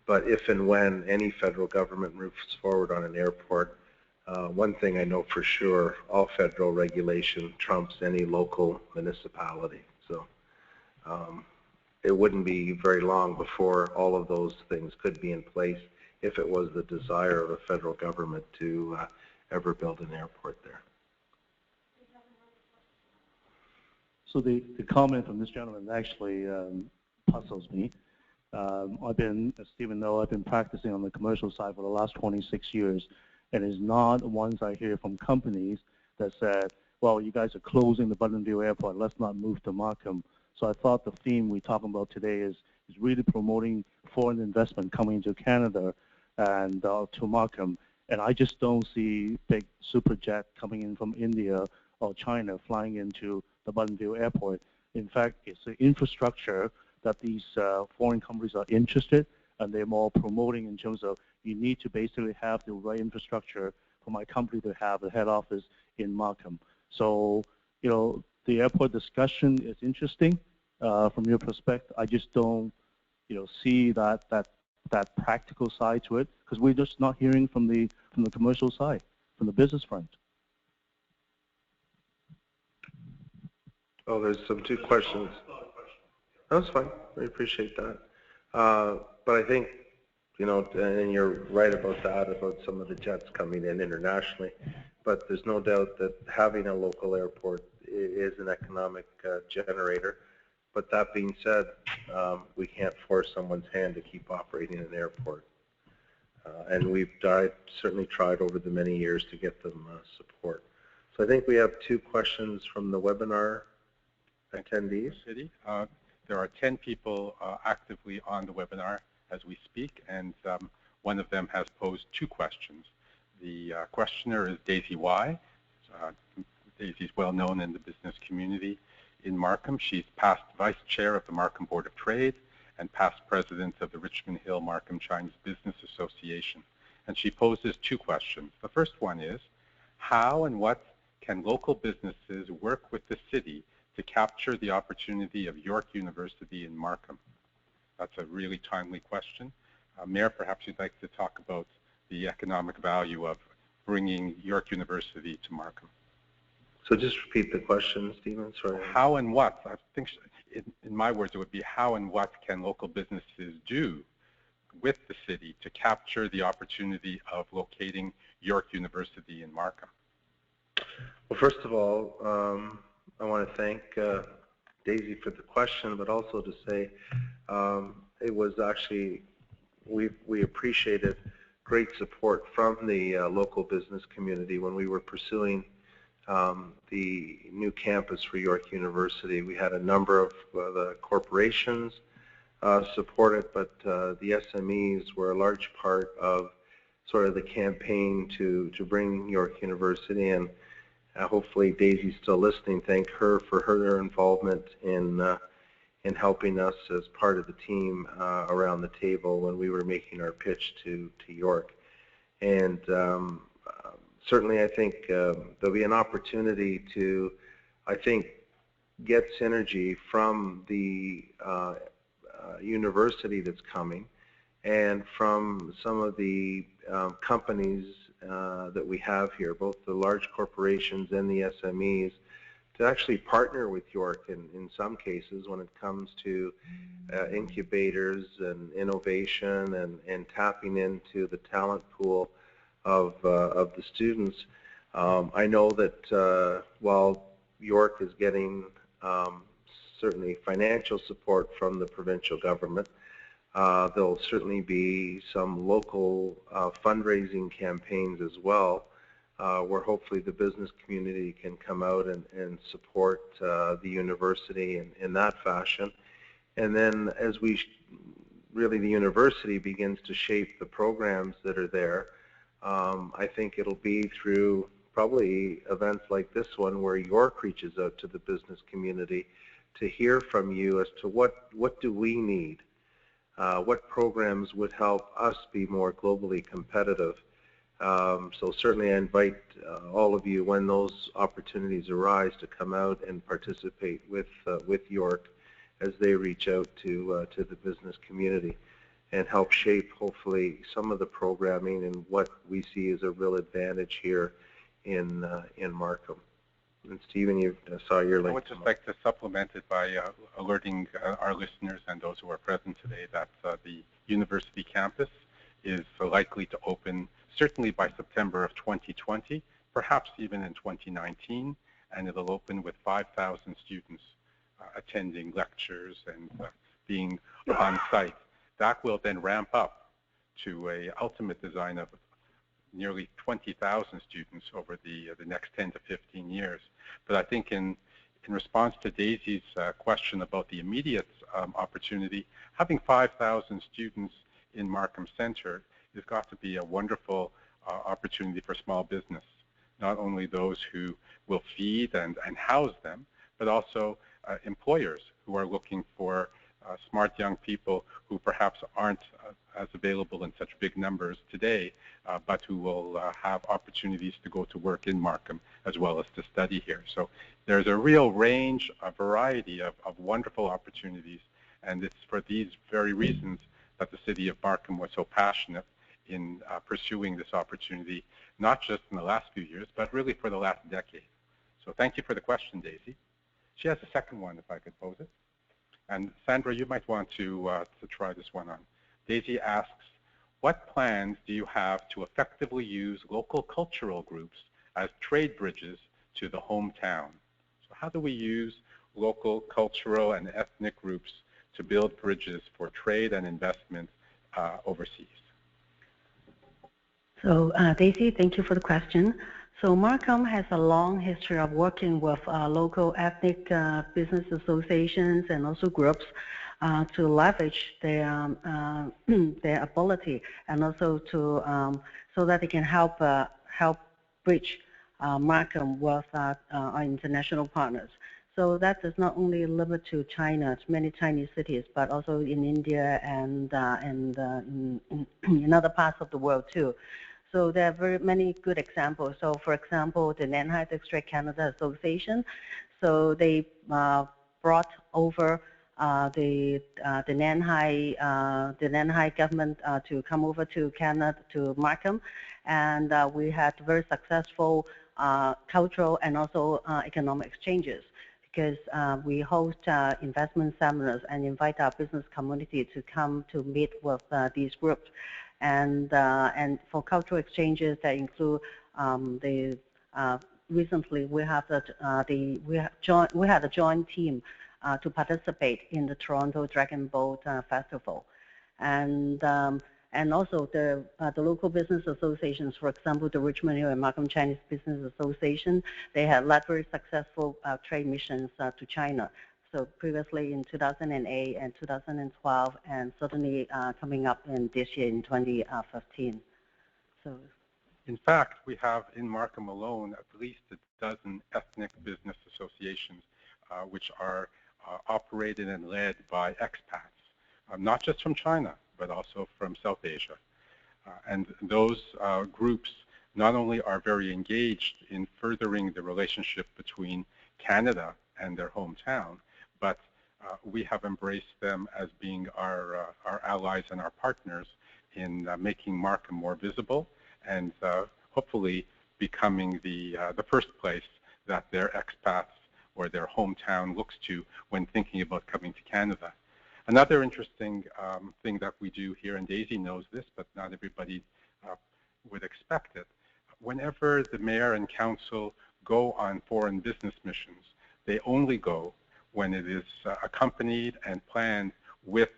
But if and when any federal government moves forward on an airport, one thing I know for sure, all federal regulation trumps any local municipality. So it wouldn't be very long before all of those things could be in place if it was the desire of a federal government to ever build an airport there. So the comment from this gentleman actually puzzles me. As Stephen knows, I've been practicing on the commercial side for the last 26 years, and it's not once I hear from companies that said, well, you guys are closing the Buttonville Airport, let's not move to Markham. So I thought the theme we're talking about today is really promoting foreign investment coming into Canada and to Markham. And I just don't see big super jet coming in from India or China flying into the Buttonville Airport. In fact, it's the infrastructure that these foreign companies are interested, and they're more promoting in terms of you need to basically have the right infrastructure for my company to have a head office in Markham. So, you know, the airport discussion is interesting from your perspective. I just don't, you know, see that practical side to it, because we're just not hearing from the commercial side, from the business front. Oh, there's some two questions. That's fine. I appreciate that. But I think, you know, and you're right about that, about some of the jets coming in internationally. But there's no doubt that having a local airport is an economic generator. But that being said, we can't force someone's hand to keep operating an airport. And we've certainly tried over the many years to get them support. So I think we have two questions from the webinar attendees. There are 10 people actively on the webinar as we speak, and one of them has posed two questions. The questioner is Daisy Y. Daisy is well known in the business community in Markham. She's past vice chair of the Markham Board of Trade and past president of the Richmond Hill Markham Chinese Business Association. And she poses two questions. The first one is, how and what can local businesses work with the city to capture the opportunity of York University in Markham? That's a really timely question. Mayor, perhaps you'd like to talk about the economic value of bringing York University to Markham. So just repeat the question, Stephen. Sorry. How and what? I think, in my words, it would be how and what can local businesses do with the city to capture the opportunity of locating York University in Markham? Well, first of all, I want to thank Daisy for the question, but also to say it was actually, we appreciated great support from the local business community when we were pursuing the new campus for York University. We had a number of the corporations support it, but the SMEs were a large part of sort of the campaign to bring York University, and hopefully Daisy's still listening. Thank her for her involvement in helping us as part of the team around the table when we were making our pitch to York. And certainly I think there'll be an opportunity to, I think, get synergy from the university that's coming and from some of the companies that we have here, both the large corporations and the SMEs, to actually partner with York in some cases when it comes to incubators and innovation and tapping into the talent pool of the students. I know that while York is getting certainly financial support from the provincial government, there'll certainly be some local fundraising campaigns as well, where hopefully the business community can come out and support the university in that fashion. And then as really the university begins to shape the programs that are there, I think it'll be through probably events like this one where York reaches out to the business community to hear from you as to what do we need, what programs would help us be more globally competitive. So certainly I invite all of you, when those opportunities arise, to come out and participate with York as they reach out to the business community and help shape, hopefully, some of the programming and what we see as a real advantage here in Markham. And Stephen, you saw your link. I would just like to supplement it by alerting our listeners and those who are present today that the university campus is likely to open certainly by September of 2020, perhaps even in 2019, and it'll open with 5,000 students attending lectures and being on site. That will then ramp up to a ultimate design of nearly 20,000 students over the next 10 to 15 years. But I think in response to Daisy's question about the immediate opportunity, having 5,000 students in Markham Center has got to be a wonderful opportunity for small business, not only those who will feed and house them, but also employers who are looking for smart young people who perhaps aren't as available in such big numbers today, but who will have opportunities to go to work in Markham as well as to study here. So there's a real range, a variety of wonderful opportunities, and it's for these very reasons that the city of Markham was so passionate in pursuing this opportunity, not just in the last few years, but really for the last decade. So thank you for the question, Daisy. She has a second one, if I could pose it. And Sandra, you might want to try this one on. Daisy asks, what plans do you have to effectively use local cultural groups as trade bridges to the hometown? So how do we use local cultural and ethnic groups to build bridges for trade and investment overseas? So Daisy, thank you for the question. So Markham has a long history of working with local ethnic business associations and also groups to leverage their ability, and also to so that they can help bridge Markham with our international partners. So that is not only limited to China, to many Chinese cities, but also in India and in other parts of the world too. So there are very many good examples. So for example, the Nanhai District Canada Association, so they brought over the Nanhai government to come over to Canada, to Markham, and we had very successful cultural and also economic exchanges, because we host investment seminars and invite our business community to come to meet with these groups. And for cultural exchanges that include recently we have we had a joint team to participate in the Toronto Dragon Boat Festival, and also the local business associations, for example, the Richmond Hill and Markham Chinese Business Association, they had led very successful trade missions to China. So previously in 2008 and 2012, and certainly coming up in this year in 2015. So, in fact, we have in Markham alone at least a dozen ethnic business associations which are operated and led by expats, not just from China, but also from South Asia. And those groups not only are very engaged in furthering the relationship between Canada and their hometown, but we have embraced them as being our allies and our partners in making Markham more visible and hopefully becoming the first place that their expats or their hometown looks to when thinking about coming to Canada. Another interesting thing that we do here, and Daisy knows this, but not everybody would expect it, whenever the mayor and council go on foreign business missions, they only go when it is accompanied and planned with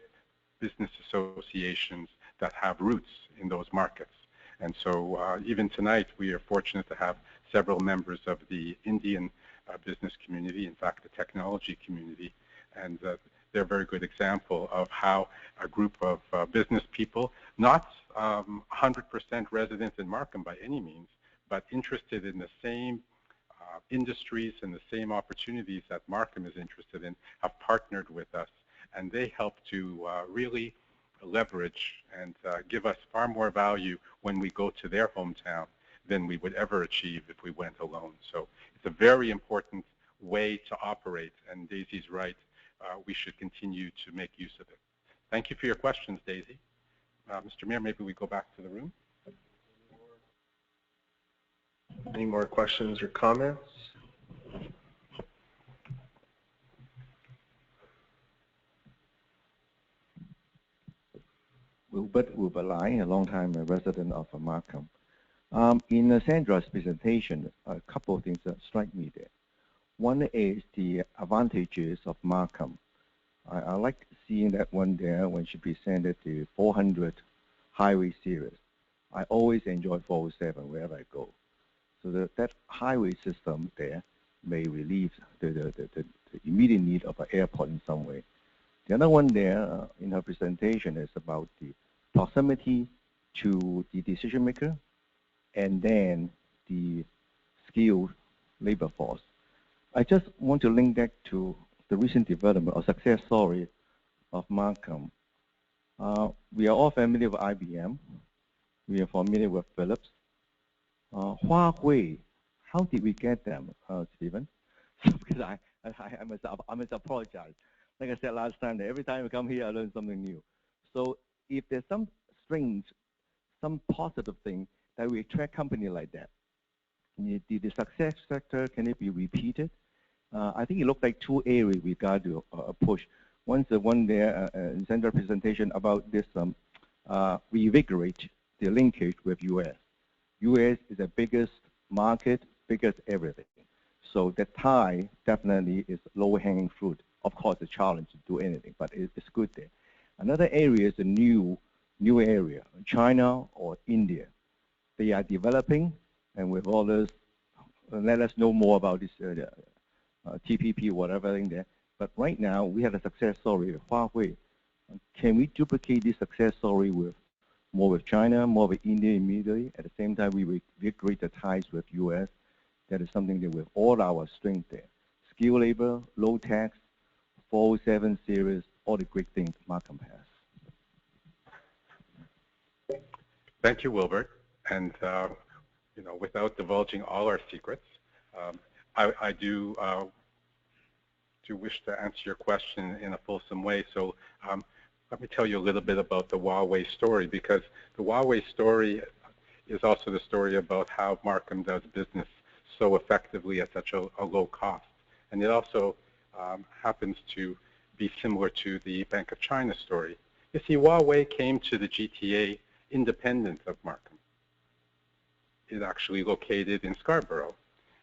business associations that have roots in those markets. And so even tonight, we are fortunate to have several members of the Indian business community, in fact, the technology community, and they're a very good example of how a group of business people, not 100% residents in Markham by any means, but interested in the same industries and the same opportunities that Markham is interested in, have partnered with us, and they help to really leverage and give us far more value when we go to their hometown than we would ever achieve if we went alone. So it's a very important way to operate, and Daisy's right. We should continue to make use of it. Thank you for your questions, Daisy. Mr. Mayor, maybe we go back to the room. Any more questions or comments? Wilbert Lai, a long-time resident of Markham. In Sandra's presentation, a couple of things that strike me there. One is the advantages of Markham. I like seeing that one there when she presented the 400 highway series. I always enjoy 407 wherever I go. So that highway system there may relieve the immediate need of an airport in some way. The other one there in her presentation is about the proximity to the decision maker and then the skilled labor force. I just want to link that to the recent development or success story of Markham. We are all familiar with IBM. We are familiar with Philips. Huawei, how did we get them, Stephen? Because I must apologize. Like I said last time, that every time I come here, I learn something new. So if there's some strange, some positive thing that we attract company like that, the success factor, can it be repeated? I think it looked like two areas we got to push. One's the one there in Sandra's presentation about this reinvigorate the linkage with U.S. U.S. is the biggest market, biggest everything. So the tie definitely is low-hanging fruit. Of course, it's a challenge to do anything, but it's good there. Another area is a new area, China or India. They are developing, and with all this, let us know more about this TPP, whatever in there. But right now, we have a success story with Huawei. Can we duplicate this success story with more with China, more with India immediately? At the same time, we reinvigorate the ties with U.S. That is something that with all our strength there. Skilled labor, low tax, 407 series, all the great things Markham has. Thank you, Wilbert. And you know, without divulging all our secrets, I do wish to answer your question in a fulsome way. So let me tell you a little bit about the Huawei story, because the Huawei story is also the story about how Markham does business so effectively at such a low cost. And it also happens to be similar to the Bank of China story. You see, Huawei came to the GTA independent of Markham. It actually located in Scarborough.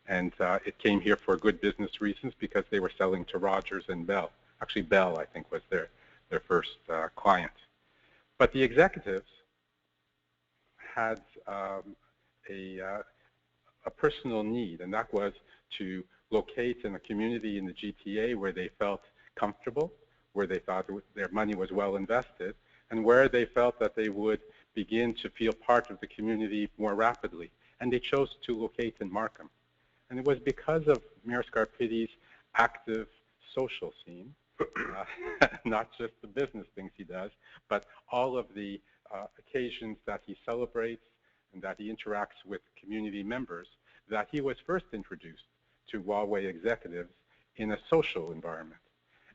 And it came here for good business reasons because they were selling to Rogers and Bell. Actually, Bell, I think, was their first client. But the executives had a personal need, and that was to locate in a community in the GTA where they felt comfortable, where they thought their money was well invested, and where they felt that they would begin to feel part of the community more rapidly. And they chose to locate in Markham. And it was because of Mayor Scarpitti's active social scene, not just the business things he does, but all of the occasions that he celebrates and that he interacts with community members, that he was first introduced to Huawei executives in a social environment.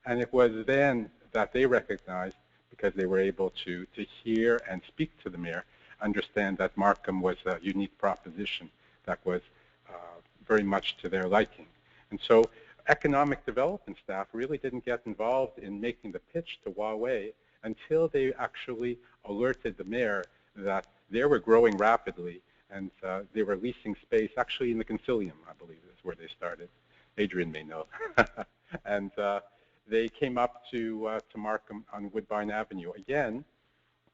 And it was then that they recognized, because they were able to hear and speak to the mayor, understand that Markham was a unique proposition that was very much to their liking. And so economic development staff really didn't get involved in making the pitch to Huawei until they actually alerted the mayor that they were growing rapidly and they were leasing space, actually in the Consilium, I believe is where they started. Adrian may know. And they came up to Markham on Woodbine Avenue, again,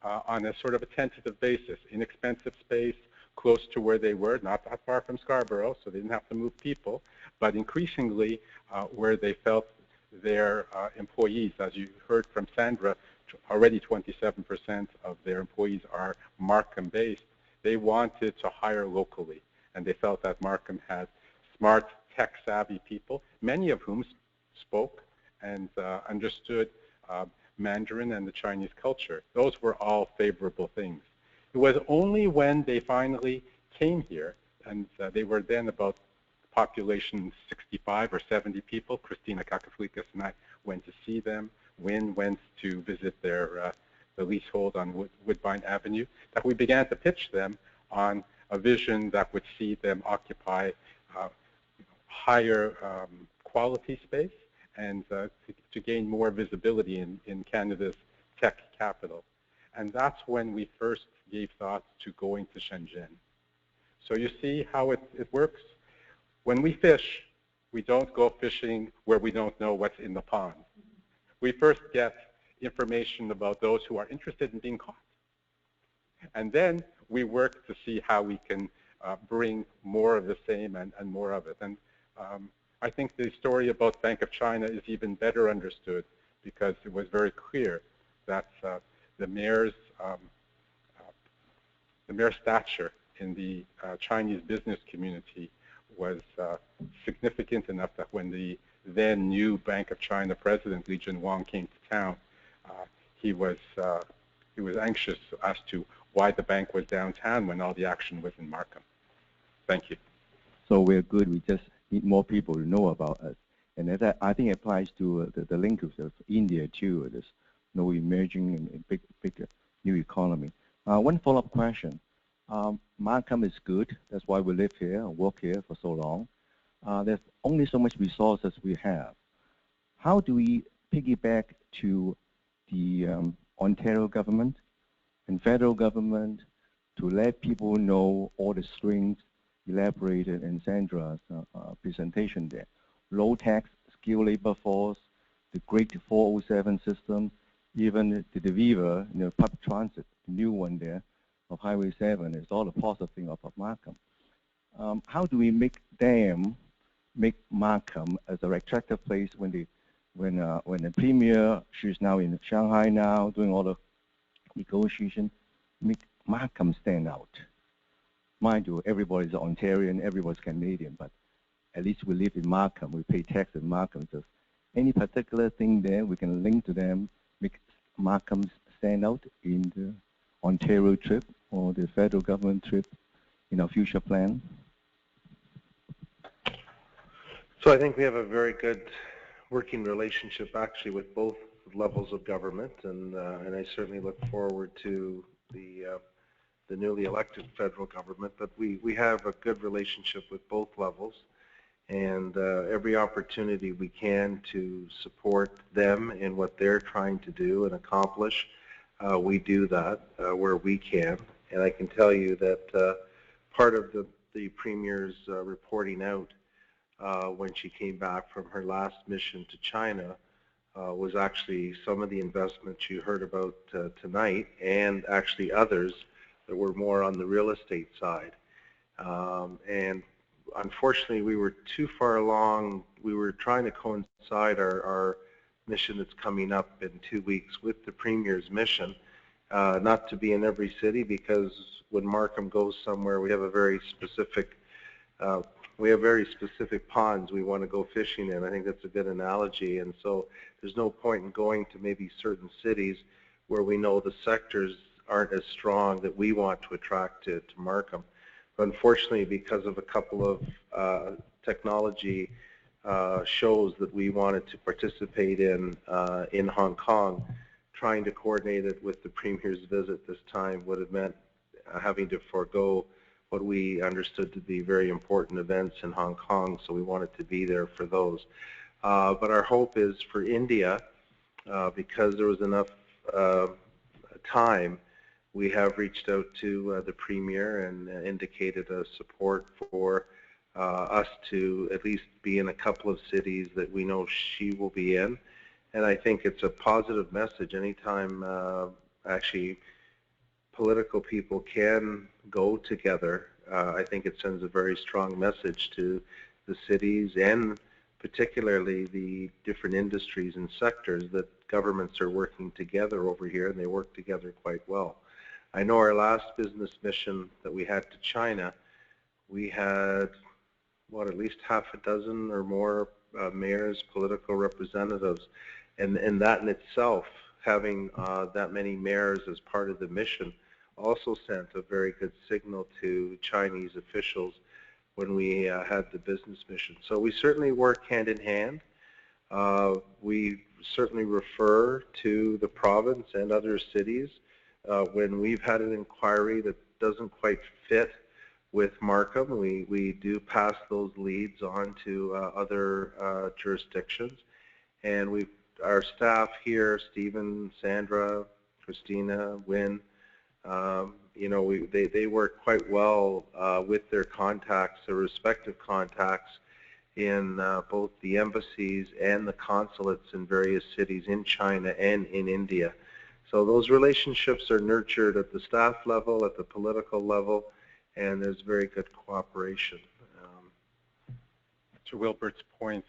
on a sort of a tentative basis, inexpensive space, close to where they were, not that far from Scarborough, so they didn't have to move people, but increasingly where they felt their employees, as you heard from Sandra, already 27% of their employees are Markham-based. They wanted to hire locally, and they felt that Markham had smart, tech-savvy people, many of whom spoke and understood Mandarin and the Chinese culture. Those were all favorable things. It was only when they finally came here, and they were then about population 65 or 70 people. Christina Kakaflikas and I went to see them. Wynn went to visit their the leasehold on Woodbine Avenue, that we began to pitch them on a vision that would see them occupy higher quality space and to gain more visibility in Canada's tech capital. And that's when we first gave thought to going to Shenzhen. So you see how it works? When we fish, we don't go fishing where we don't know what's in the pond. We first get information about those who are interested in being caught. And then we work to see how we can bring more of the same and more of it. And I think the story about Bank of China is even better understood because it was very clear that the mayor's stature in the Chinese business community was significant enough that when the then new Bank of China president, Li Junwang, came to town, he was anxious as to why the bank was downtown when all the action was in Markham. Thank you. So we're good. We just need more people to know about us. And that, I think, applies to the linkage of India too. This emerging and big new economy. One follow-up question. Markham is good. That's why we live here and work here for so long. There's only so much resources we have. How do we piggyback to the Ontario government and federal government to let people know all the strengths elaborated in Sandra's presentation there? Low tax, skilled labor force, the great 407 system, even the Viva, public transit, the new one there of Highway 7 is all a positive thing of Markham. How do we make Markham as an attractive place when the premier, she's now in Shanghai now doing all the negotiation, make Markham stand out? Mind you, everybody's Ontarian, everybody's Canadian, but at least we live in Markham, we pay tax in Markham. So any particular thing there we can link to them, make Markham stand out in the Ontario trip or the federal government trip in our future plan? So I think we have a very good working relationship actually with both levels of government, and I certainly look forward to the newly elected federal government. But we have a good relationship with both levels, and every opportunity we can to support them in what they're trying to do and accomplish, we do that where we can. And I can tell you that part of the Premier's reporting out when she came back from her last mission to China was actually some of the investments you heard about tonight, and actually others that were more on the real estate side. And unfortunately, we were too far along. We were trying to coincide our mission that's coming up in 2 weeks with the Premier's mission, not to be in every city, because when Markham goes somewhere, we have a very specific ponds we want to go fishing in. I think that's a good analogy. And so there's no point in going to maybe certain cities where we know the sectors aren't as strong that we want to attract to Markham. But unfortunately, because of a couple of technology shows that we wanted to participate in Hong Kong, trying to coordinate it with the Premier's visit this time would have meant having to forego what we understood to be very important events in Hong Kong, so we wanted to be there for those. But our hope is for India, because there was enough time, we have reached out to the Premier and indicated a support for us to at least be in a couple of cities that we know she will be in. And I think it's a positive message anytime actually political people can go together. I think it sends a very strong message to the cities and particularly the different industries and sectors that governments are working together over here, and they work together quite well. I know our last business mission that we had to China, we had, at least half a dozen or more mayors, political representatives, and that in itself having that many mayors as part of the mission also sent a very good signal to Chinese officials when we had the business mission. So we certainly work hand in hand. We certainly refer to the province and other cities when we've had an inquiry that doesn't quite fit with Markham. We do pass those leads on to other jurisdictions. And our staff here, Stephen, Sandra, Christina, Wynn, they work quite well with their contacts, their respective contacts in both the embassies and the consulates in various cities in China and in India. So those relationships are nurtured at the staff level, at the political level, and there's very good cooperation. To Wilbert's point,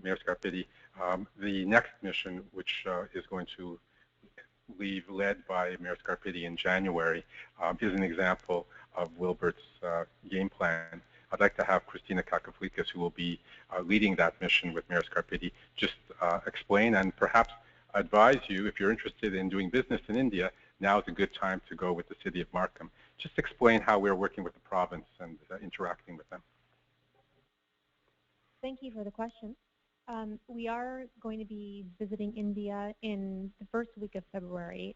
Mayor Scarpitti, the next mission, which is going to leave led by Mayor Scarpitti in January, is an example of Wilbert's game plan. I'd like to have Christina Kakaflikas, who will be leading that mission with Mayor Scarpitti, just explain and perhaps advise you, if you're interested in doing business in India, now is a good time to go with the city of Markham. Just explain how we're working with the province and interacting with them. Thank you for the question. We are going to be visiting India in the first week of February.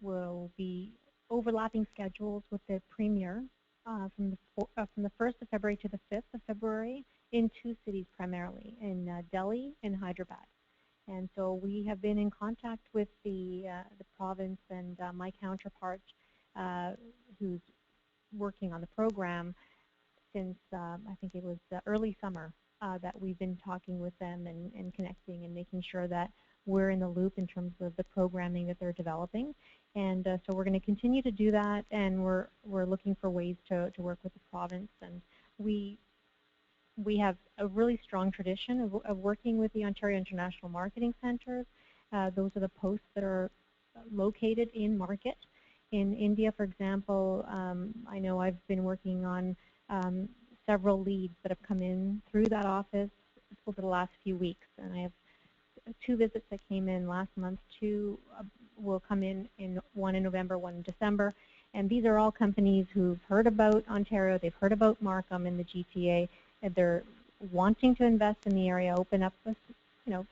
We'll be overlapping schedules with the Premier from the 1st of February to the 5th of February in two cities primarily, in Delhi and Hyderabad. And so we have been in contact with the province and my counterpart who's working on the program since I think it was early summer. That we've been talking with them and connecting and making sure that we're in the loop in terms of the programming that they're developing. And so we're going to continue to do that, and we're looking for ways to work with the province. And we have a really strong tradition of working with the Ontario International Marketing Centres. Those are the posts that are located in market. In India, for example, I know I've been working on several leads that have come in through that office over the last few weeks. And I have two visits that came in last month. Two will come in one in November, one in December. And these are all companies who've heard about Ontario, they've heard about Markham and the GTA, and they're wanting to invest in the area, open up,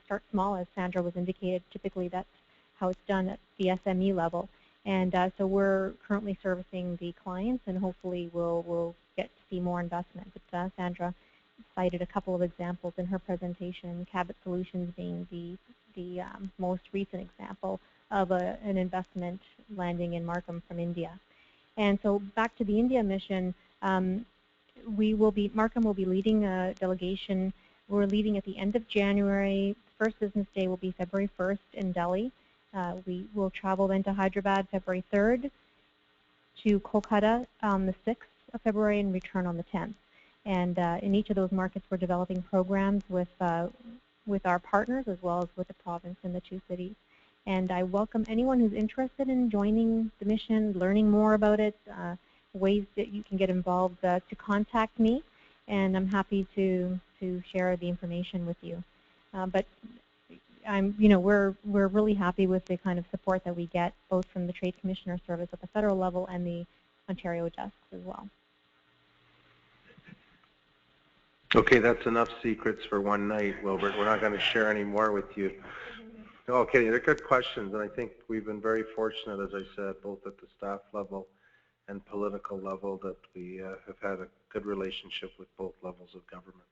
start small, as Sandra was indicated. Typically that's how it's done at the SME level. And so we're currently servicing the clients, and hopefully we'll get to see more investment. But Sandra cited a couple of examples in her presentation, Cabot Solutions being the most recent example of an investment landing in Markham from India. And so back to the India mission, Markham will be leading a delegation. We're leaving at the end of January. First business day will be February 1st in Delhi. We will travel then to Hyderabad February 3rd, to Kolkata on the 6th of February, and return on the 10th. And in each of those markets, we're developing programs with our partners as well as with the province in the two cities. And I welcome anyone who's interested in joining the mission, learning more about it, ways that you can get involved to contact me, and I'm happy to share the information with you. But we're really happy with the kind of support that we get both from the Trade Commissioner Service at the federal level and the Ontario desks as well. Okay, that's enough secrets for one night, Wilbert. We're not going to share any more with you. Okay, they're good questions, and I think we've been very fortunate, as I said, both at the staff level and political level, that we have had a good relationship with both levels of government.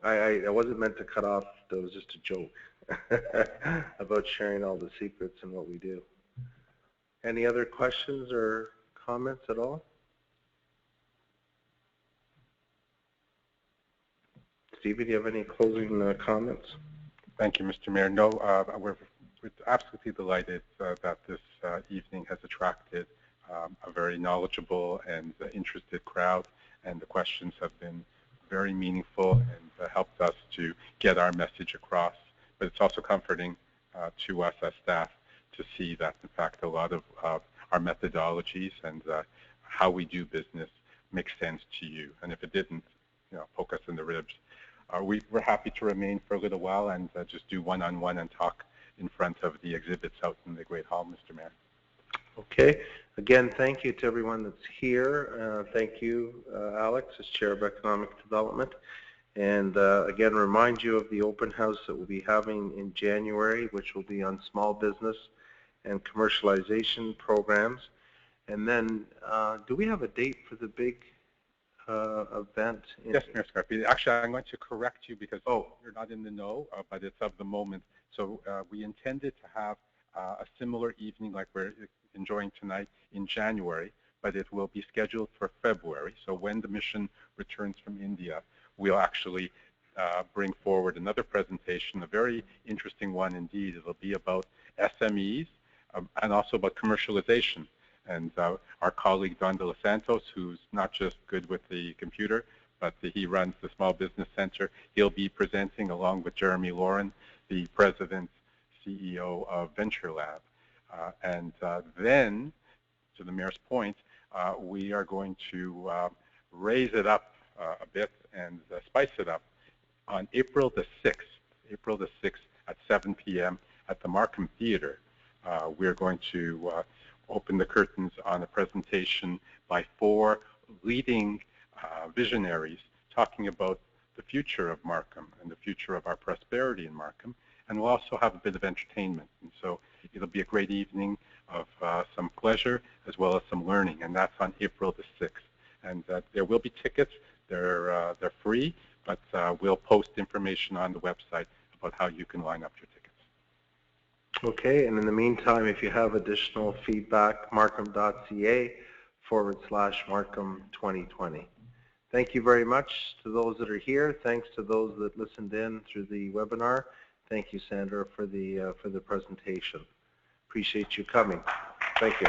I wasn't meant to cut off, that was just a joke about sharing all the secrets and what we do. Any other questions or comments at all? Stevie, do you have any closing comments? Thank you, Mr. Mayor. No, we're absolutely delighted that this evening has attracted a very knowledgeable and interested crowd, and the questions have been very meaningful and helped us to get our message across. But it's also comforting to us as staff to see that, in fact, a lot of our methodologies and how we do business makes sense to you. And if it didn't, poke us in the ribs. we're happy to remain for a little while and just do one-on-one and talk in front of the exhibits out in the Great Hall, Mr. Mayor. Okay. Again, thank you to everyone that's here. Thank you, Alex, as Chair of Economic Development. And again, remind you of the open house that we'll be having in January, which will be on small business and commercialization programs. And then, do we have a date for the big event? Yes, Mayor Scarpelli. Actually, I'm going to correct you because you're not in the know, but it's of the moment. So we intended to have a similar evening like we're enjoying tonight in January, but it will be scheduled for February. So when the mission returns from India, we'll actually bring forward another presentation, a very interesting one indeed. It'll be about SMEs and also about commercialization. And our colleague Don De Los Santos, who's not just good with the computer, but he runs the Small Business Center, he'll be presenting along with Jeremy Lauren, the President, CEO of Venture Lab. And then, to the Mayor's point, we are going to raise it up a bit and spice it up on April the 6th at 7 p.m. at the Markham Theater. We're going to open the curtains on a presentation by 4 leading visionaries talking about the future of Markham and the future of our prosperity in Markham. And we'll also have a bit of entertainment. And so it'll be a great evening of some pleasure as well as some learning. And that's on April the 6th. And there will be tickets. They're free, but we'll post information on the website about how you can line up your tickets. Okay, and in the meantime, if you have additional feedback, markham.ca/Markham 2020. Thank you very much to those that are here. Thanks to those that listened in through the webinar. Thank you, Sandra, for the presentation. Appreciate you coming. Thank you.